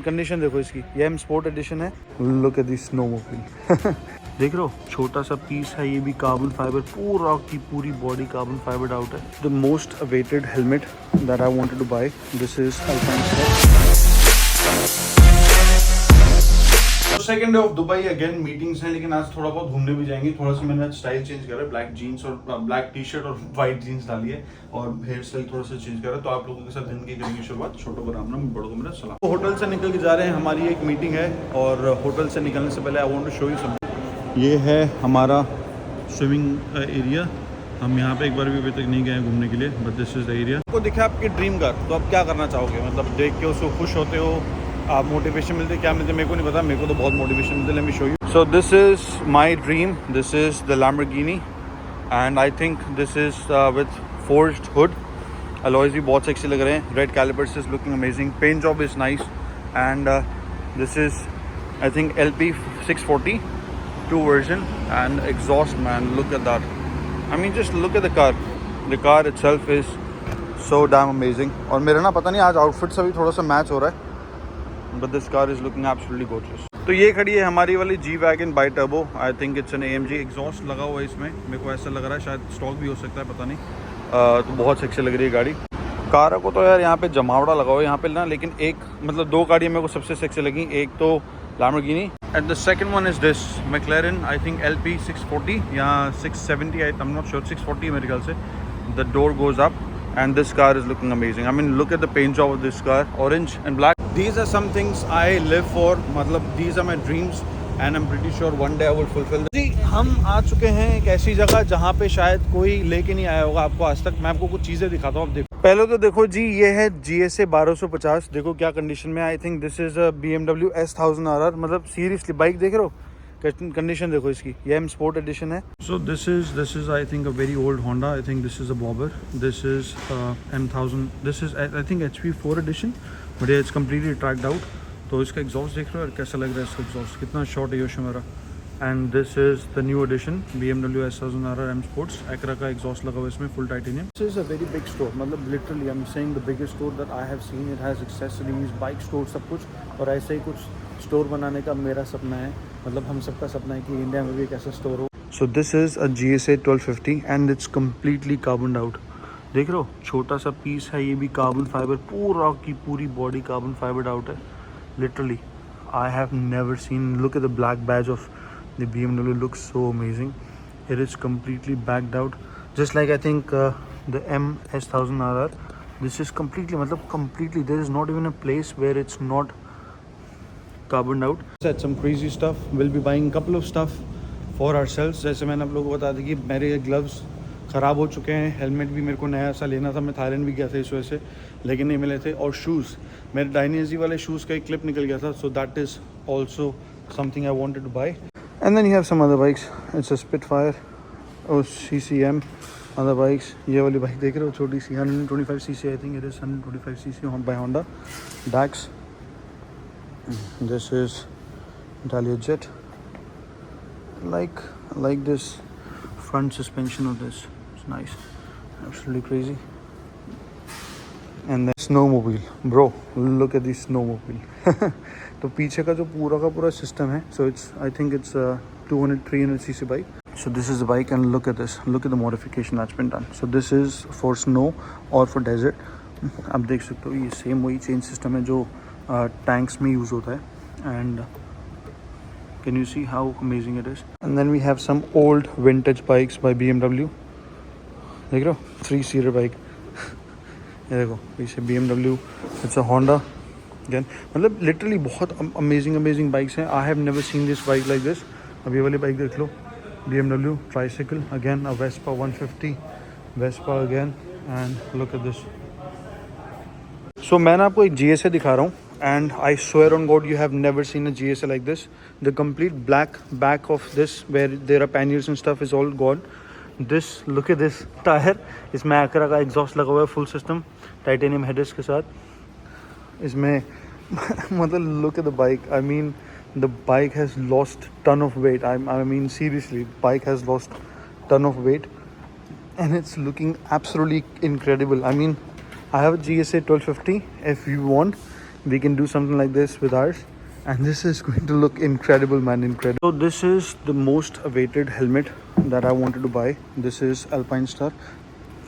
Condition देखो इसकी, ये एम स्पोर्ट एडिशन है। Look at this snowmobile. देख रहे हो, छोटा सा पीस है, ये भी कार्बन फाइबर, पूरा की पूरी बॉडी कार्बन फाइबर आउट है। The most awaited helmet that I wanted to buy, this is Alpine. Second day of Dubai, again meetings हैं, लेकिन आज थोड़ा बहुत घूमने भी जाएंगे। थोड़ा सा मैंने स्टाइल चेंज करा है, ब्लैक जीन्स और ब्लैक टी शर्ट और व्हाइट जीन्स डाली है, और हेयर स्टाइल थोड़ा सा चेंज करा है। तो आप लोगों के साथ दिन की करेंगे शुरुआत। छोटों को राम राम, बड़ों को मेरा सलाम। तो होटल से निकल के जा रहे हैं, हमारी एक मीटिंग है, और होटल से निकलने से पहले I want to show you something. ये है हमारा स्विमिंग एरिया। हम यहाँ पे एक बार भी अभी तक नहीं गए हैं घूमने के लिए, but this is the area. आपको दिखा आपकी ड्रीम घर, तो आप क्या करना चाहोगे? मतलब देख के उसको खुश होते हो, आप मोटिवेशन मिलते, क्या मिलते मेरे को नहीं पता, मेरे को तो बहुत मोटिवेशन मिलते। Let me show you. So this is my dream, this is the Lamborghini, and I think this is with forged hood. Alloys भी बहुत सेक्सी लग रहे हैं, red calipers is looking amazing, paint job is nice, and this is I think LP 642 version, and exhaust, man, look at that. I mean, just look at the car. The car itself is so damn amazing. और मेरा ना पता नहीं आज outfit से भी थोड़ा सा मैच हो रहा है, but this car is looking absolutely gorgeous. तो ये खड़ी है हमारी वाली G-Wagon by turbo. I think it's an AMG। Exhaust लगा हुआ है इसमें, मेरे को ऐसा लग रहा है, शायद स्टॉक भी हो सकता है, पता नहीं। तो बहुत सेक्सी लग रही है गाड़ी। कार को तो यार यहाँ पे जमावड़ा लगा हुआ है यहाँ पे ना, लेकिन एक मतलब दो गाड़ियाँ मेरे को सबसे सेक्सी लगी। एक तो Lamborghini and the second one is this McLaren, I think LP 640 या 670, I'm not sure, 640 मेरे ख्याल से। The door goes up and this car is looking amazing. I mean, look at the paint job of this car, orange and black. These are some things I live for, मतलब these are my dreams and I'm pretty sure one day I will fulfill them. जी, हम आ चुके हैं एक ऐसी जगह जहाँ पे शायद कोई लेके नहीं आया होगा आपको आज तक। मैं आपको कुछ चीज़ें दिखाता हूँ, आप देखो। पहले तो देखो जी, ये है GSA 1250, देखो क्या कंडीशन में। आई think this is BMW S1000RR, मतलब सीरियसली बाइक देख रहे हो, कंडीशन देखो इसकी, ये एम स्पोर्ट एडिशन है। So this is I think a very old Honda. I think this is a bobber, this is M1000, this is I think HP 4 edition, but it's completely tracked out. तो इसका exhaust देख रहे हो, और कैसा लग रहा है इसका एग्जॉस्ट, कितना शॉर्ट है Yoshimura. And this is the new edition BMW S1000RR M Sports। Acura का एग्जॉस्ट लगा हुआ है इसमें, full titanium. This is a very big store, मतलब literally I am saying the biggest store that I have seen. It has accessories, bike store, सब कुछ। और ऐसे ही कुछ स्टोर बनाने का मेरा सपना है, मतलब हम सबका सपना है कि इंडिया में भी एक ऐसा स्टोर हो। सो this is a GSA 1250 and it's completely carbon out. देख रहे हो, छोटा सा पीस है, ये भी कार्बन फाइबर, पूरा की पूरी बॉडी कार्बन फाइबर आउट है। Literally I have never scene, look at the black badge of the BMW, looks so amazing. It is completely backed out, just like I think the S1000RR. This is completely, मतलब completely, there is not even a place where it's not carboned out. Said some crazy stuff. We'll be buying a couple of stuff for ourselves. जैसे मैंने आप लोगों को बता दी कि मेरे gloves ख़राब हो चुके हैं, हेलमेट भी मेरे को नया सा लेना था, मैं थाईलैंड भी गया था इस वजह से, लेकिन नहीं मिले थे। और शूज़, मेरे डायनेजी वाले शूज़ का एक क्लिप निकल गया था, so that is also something I wanted to buy. And then you have some other bikes. It's a Spitfire, CCM, other bikes. ये वाली बाइक देख रहे हो, छोटी सी 125cc, I think it is 125cc by Honda. Dax. This is Italia Jet. Like this front suspension of this. It's nice. Absolutely crazy. And then snowmobile, bro. Look at this snowmobile. तो पीछे का जो पूरा का पूरा system है, so it's I think it's 200-300cc bike. So this is the bike and look at this, look at the modification that's been done. So this is for snow और for desert. आप देख सकते हो, ये same वही change system है जो tanks में यूज़ होता है। And can you see how amazing it is. And then we have some old vintage bikes by BMW। देख रहे हो, 3-सीटर बाइक। ये देखो पीछे BMW, it's a Honda again. मतलब लिटरली बहुत अमेजिंग बाइक्स हैं। I have never seen this bike like this. अब ये वाली बाइक देख लो, BMW tricycle again, a Vespa 150, Vespa again, and look at this. So मैं ना आपको एक GSA दिखा रहा हूँ, and I swear on God you have never seen a GSA like this. The complete black back of this where there are panniers and stuff is all gone. This, look at this tyre, इसमें Acura का exhaust लगा हुआ है, full system titanium headers के साथ इसमें। मतलब look at the bike, I mean the bike has lost ton of weight. I mean seriously, bike has lost ton of weight and it's looking absolutely incredible. I mean, I have a GSA 1250. If you want, we can do something like this with ours. And this is going to look incredible, man, incredible. So this is the most awaited helmet that I wanted to buy. This is Alpinestar.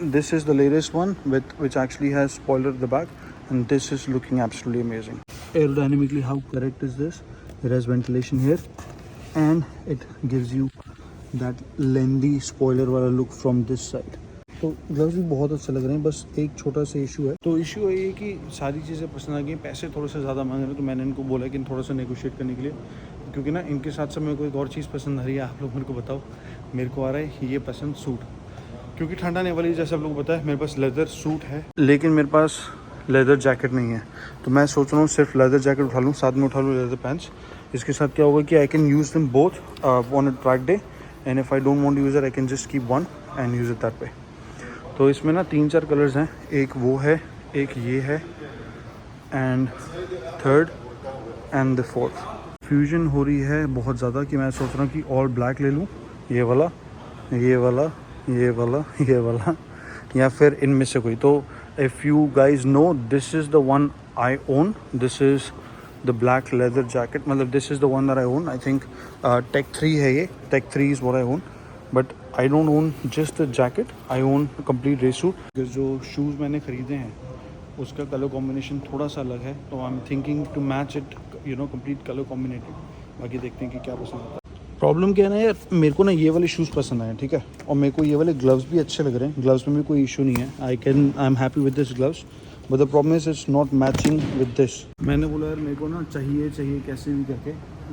This is the latest one which actually has spoiler at the back, and this is looking absolutely amazing. Aerodynamically, how correct is this? It has ventilation here, and it gives you that lengthy spoiler वाला look from this side. तो gloves भी बहुत अच्छे लग रहे हैं, बस एक छोटा सा इशू है. तो इशू है ये कि सारी चीज़ें पसंद आ गई, पैसे थोड़े से ज़्यादा मांग रहे हैं, तो मैंने इनको बोला कि थोड़ा सा नेगोशिएट करने के लिए, क्योंकि ना इनके साथ साथ मेरे को एक और चीज़ पसंद आ रही है. आप लोग मेरे को बताओ, मेरे को आ रहा है ये पसंद सूट, क्योंकि ठंडा आने वाली, जैसे आप लोग को पता है मेरे पास लेदर सूट है, लेकिन मेरे पास लेदर जैकेट नहीं है. तो मैं सोच रहा हूँ सिर्फ लेदर जैकेट उठा लूँ, साथ में उठा लूँ लेदर पैंट्स. इसके साथ क्या होगा कि I can use them both on a track day, and if I don't want to use it I can just keep one and use it that way. तो इसमें ना 3-4 कलर्स हैं, एक वो है, एक ये है, and third and the fourth. Fusion हो रही है बहुत ज़्यादा कि मैं सोच रहा हूँ कि ऑल ब्लैक ले लूँ, ये वाला, ये वाला, ये वाला, ये वाला, या फिर इनमें से कोई. तो if you guys know, this is the one I own, this is the black leather jacket, मतलब this is the one that I own. I think tech 3 है ये, tech 3 is what I own, but I don't own just the jacket, I own complete race suit. जो shoes मैंने ख़रीदे हैं उसका colour combination थोड़ा सा अलग है, तो I am thinking to match it, you know, complete colour combinated. बाकी देखते हैं कि क्या पसंद आता है. प्रॉब्लम क्या है ना यार, मेरे को ना ये वाले शूज़ पसंद आए, ठीक है, और मेरे को ये वाले ग्लव्स भी अच्छे लग रहे हैं. ग्लव्स में भी कोई इशू नहीं है, I am happy with this gloves, but the problem is it's not matching with this. मैंने बोला यार मेरे को ना चाहिए कैसे भी करके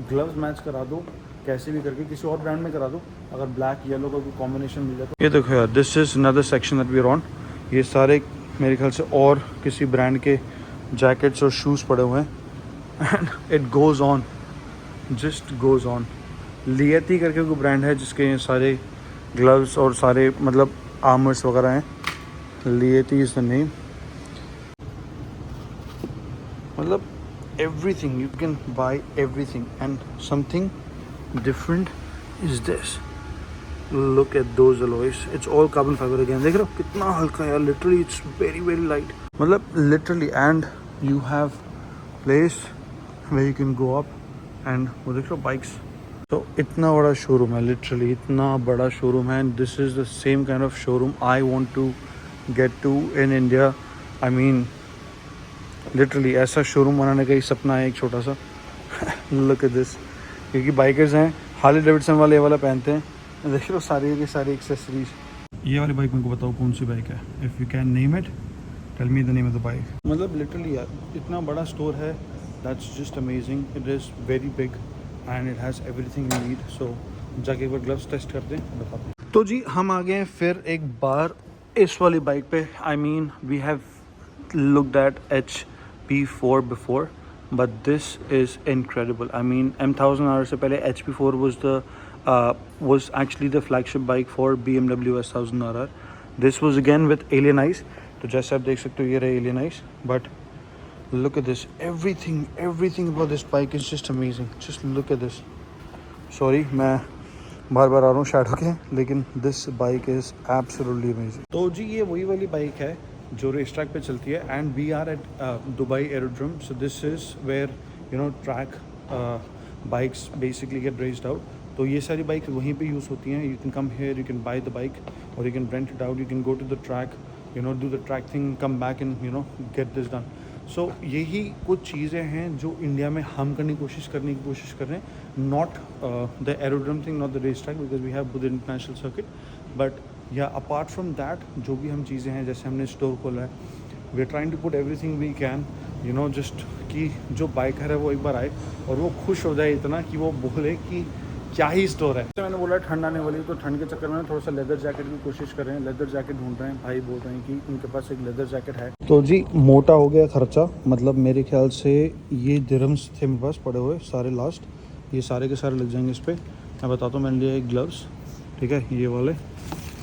ग्लव्स मैच करा दो, कैसे भी करके किसी और ब्रांड में करा दो, अगर ब्लैक येलो का कोई कॉम्बिनेशन मिल जाए तो. ये देखो यार, this is another section that we are on. ये सारे मेरे ख्याल से और किसी ब्रांड के जैकेट्स और शूज़ पड़े हुए हैं, and it goes on, just goes on. लियती करके कोई ब्रांड है जिसके ये सारे ग्लव्स और सारे मतलब आर्मर्स वगैरह हैं. लियती इज़ द नेम. मतलब everything, you can buy everything, and something different is this. Look at those alloys, it's all carbon fiber again. देख रहे हो कितना हल्का है, literally it's very very light, मतलब literally. And you have place where you can go up, and वो देख रहे हो bikes. तो इतना बड़ा शोरूम है, literally इतना बड़ा शोरूम है, and this is the same kind of showroom I want to get to in India. I mean literally ऐसा शोरूम बनाने का ही सपना है एक छोटा सा. लुक एट दिस, क्योंकि बाइकर्स हैं, हार्ले डेविडसन वाले वाला पहनते हैं. देख लो सारी की सारी एक्सेसरीज. ये वाली बाइक मेरे को बताओ कौन सी बाइक है, if you can name it, tell me the name of the bike. मतलब लिटरली यार इतना बड़ा स्टोर है, that's just amazing. It is very big and it has everything you need. So जाके एक बार ग्लव्स टेस्ट करते हैं, बताते हैं. तो जी हम आ गए हैं फिर एक बार इस वाली बाइक पे. I mean we have looked at HP4 before, but this is incredible. I mean M1000R से पहले HP4 was actually the flagship bike for BMW S1000RR. This was again with alien eyes. तो जैसे आप देख सकते हो ये रहे alien eyes. But look at this, everything about this bike is just amazing. Just look at this. Sorry मैं बार बार आ रहा हूँ शैडो के, लेकिन this bike is absolutely amazing. तो जी ये वही वाली बाइक है जो रेस ट्रैक पे चलती है, and we are at Dubai aerodrome. So this is where you know track bikes basically get raced out. तो ये सारी बाइक वहीं पे यूज़ होती हैं. You can come here, you can buy the bike और you can rent it out. You can go to the track, you know, do the track thing, come back and you know get this done. So यही कुछ चीज़ें हैं जो India में हम करने की कोशिश कर रहे हैं. Not the aerodrome thing, not the race track, because we have Buddh international circuit. But yeah apart from that जो भी हम चीज़ें हैं, जैसे हमने स्टोर खोला है, we are trying to put everything we can, you know, just कि जो बाइकर है वो एक बार आए और वो खुश हो जाए इतना कि वो बोले कि क्या ही स्टोर है. तो मैंने बोला ठंड आने वाली, तो ठंड के चक्कर में थोड़ा सा लेदर जैकेट की कोशिश कर रहे हैं. लेदर जैकेट ढूंढ रहे हैं. भाई बोल रहे हैं कि उनके पास एक लेदर जैकेट है. तो जी मोटा हो गया खर्चा, मतलब मेरे ख्याल से ये दिरहम्स थे मेरे पास पड़े हुए सारे लास्ट, ये सारे के सारे लग जाएंगे इस पर. मैं बताता हूँ, मैंने लिया एक ग्लव्स, ठीक है, ये वाले,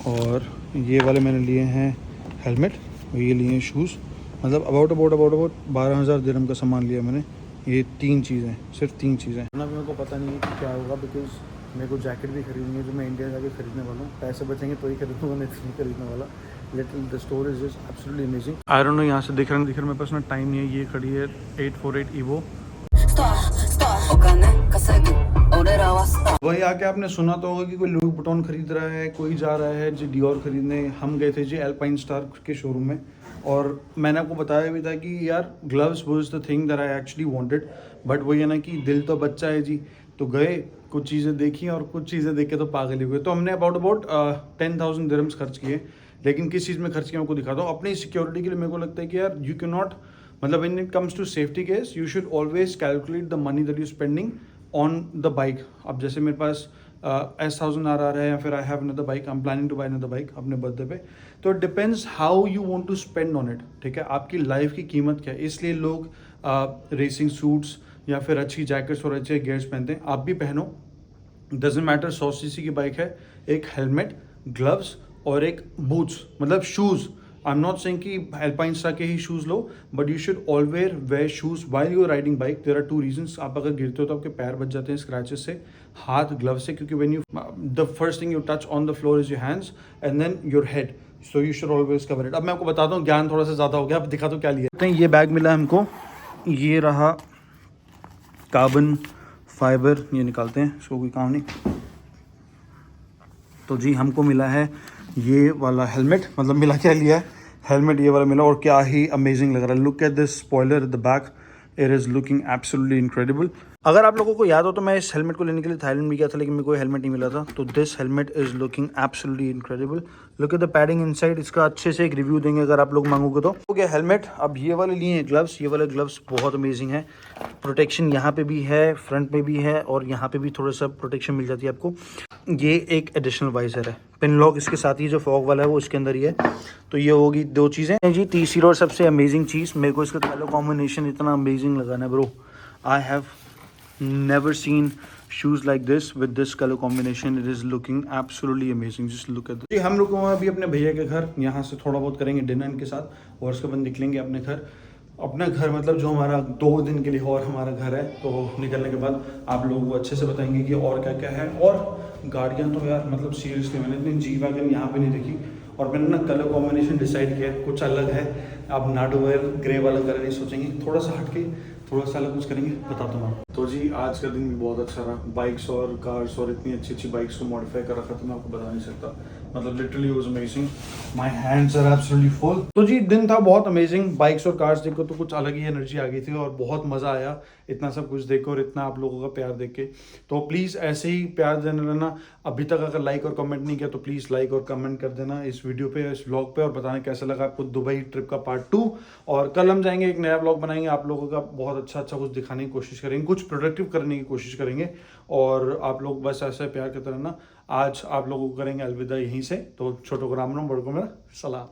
और ये वाले मैंने लिए हैं हेलमेट, और ये लिए हैं शूज़. मतलब अबाउट 12,000 दिरहम का सामान लिया मैंने. ये 3 चीज़ें, सिर्फ 3 चीज़ें. ना मेरे को पता नहीं है कि क्या होगा, बिकॉज मेरे को जैकेट भी खरीदनी है जो मैं इंडिया जाके खरीदने वाला हूँ. पैसे बचेंगे तो ही खरीदूँगा, नहीं खरीदने वाला. Little the store is just absolutely amazing. I don't know यहाँ से दिख रहा है मेरे पास ना टाइम नहीं है। ये खड़ी है 848 ईवो। वही आके आपने सुना तो होगा कि कोई लुई वुइटन खरीद रहा है, कोई जा रहा है जी डियोर खरीदने। हम गए थे जी एल्पाइन स्टार के शोरूम में और मैंने आपको बताया भी था कि यार gloves was the thing that I actually wanted, but वही है ना कि दिल तो बच्चा है जी। तो गए, कुछ चीज़ें देखी और कुछ चीज़ें देख के तो पागल ही हुए। तो हमने अबाउट 10,000 दिरहम्स खर्च किए। लेकिन किस चीज़ में खर्च किया आपको दिखाता हूँ। अपनी सिक्योरिटी के लिए मेरे को लगता है कि यार यू कैन नॉट, मतलब when it comes to safety case you should always calculate the money that you spending on the bike. अब जैसे मेरे पास S1000 है या फिर I have another bike, I am planning to buy another bike अपने birthday पे। तो it depends how you want to spend on it, ठीक है। आपकी लाइफ की कीमत क्या है, इसलिए लोग रेसिंग सूट्स या फिर अच्छी जैकेट्स और अच्छे गियर्स पहनते हैं। आप भी पहनो, डजेंट मैटर। 100 सीसी की बाइक है, एक हेलमेट, ग्लव्स और एक बूट्स, मतलब shoes. I am not saying कि एल्पाइन स्टार के ही शूज़ लो, but you should always wear shoes while you are riding bike. There are 2 reasons. आप अगर गिरते हो तो आपके पैर बच जाते हैं स्क्रैचेस से, हाथ ग्लव से, क्योंकि when you the first thing you touch on the floor is your hands and then your head, so you should always cover it. अब मैं आपको बताता हूँ, ज्ञान थोड़ा सा ज़्यादा हो गया। अब दिखा दो क्या लिया। ये बैग मिला हमको, ये रहा कार्बन फाइबर, ये निकालते हैं, इसको कोई काम नहीं। तो जी हमको मिला है ये वाला हेलमेट, मतलब मिला क्या लिया है, हेलमेट ये वाला मिला। और क्या ही अमेजिंग लग रहा है। Look at this spoiler at the back, it is looking absolutely incredible. अगर आप लोगों को याद हो तो मैं इस हेलमेट को लेने के लिए थाईलैंड भी गया था, लेकिन मेरे को हेलमेट नहीं मिला था। तो this helmet is looking absolutely incredible. Look at the padding inside. इसका अच्छे से एक रिव्यू देंगे अगर आप लोग मांगोगे तो। हो गया हेलमेट। अब ये वाले लिए हैं ग्लव्स। ये वाले ग्लव्स बहुत अमेजिंग है। प्रोटेक्शन यहाँ पे भी है, फ्रंट में भी है और यहाँ पे भी थोड़ा सा प्रोटेक्शन मिल जाती है आपको। ये एक एडिशनल वाइजर है, पिन लॉक इसके साथ ही जो फॉग वाला है वो इसके अंदर ही है। तो ये होगी 2 चीज़ें जी। तीसरी और सबसे अमेजिंग चीज़, मेरे को इसका कलर कॉम्बिनेशन इतना अमेजिंग लगा ना bro. I have never seen shoes like this with this colour combination. It is looking absolutely amazing. Just look at this. जी हम लोग अभी अपने भैया के घर, यहाँ से थोड़ा बहुत करेंगे डिनर इनके साथ और उसके बाद निकलेंगे अपने घर। अपना घर मतलब जो हमारा 2 दिन के लिए और हमारा घर है। तो निकलने के बाद आप लोगों को अच्छे से बताएंगे कि और क्या क्या है। और गाड़ियाँ तो यार मतलब सीरियसली मैंने इतनी जी वैगन यहाँ पे नहीं देखी। और मैंने ना कलर कॉम्बिनेशन डिसाइड किया कुछ अलग है। आप नाडोवेयर ग्रे वाला कलर नहीं सोचेंगे, थोड़ा सा हटके थोड़ा सा अलग कुछ करेंगे, बताता हूँ आपको। तो जी आज का दिन भी बहुत अच्छा रहा। बाइक्स और कार्स और इतनी अच्छी अच्छी बाइक्स को मॉडिफाई कर रखा था, मैं आपको बता नहीं सकता। मतलब literally was amazing, my hands are absolutely full. तो जी दिन था बहुत अमेजिंग। बाइक्स और कार्स देखो तो कुछ अलग ही एनर्जी आ गई थी और बहुत मज़ा आया इतना सब कुछ देख और इतना आप लोगों का प्यार देख के। तो प्लीज़ ऐसे ही प्यार देने रहना। अभी तक अगर लाइक और कमेंट नहीं किया तो प्लीज़ लाइक और कमेंट कर देना इस वीडियो पे, इस व्लॉग पे, और बताना कैसा लगा आपको दुबई ट्रिप का पार्ट 2। और कल हम जाएंगे, एक नया व्लॉग बनाएंगे, आप लोगों का बहुत अच्छा अच्छा कुछ दिखाने की कोशिश करेंगे, कुछ प्रोडक्टिव करने की कोशिश करेंगे। और आप लोग बस ऐसा प्यार करते रहना। आज आप लोगों को करेंगे अलविदा यहीं से। तो छोटों को राम राम, बड़ों को मेरा सलाम।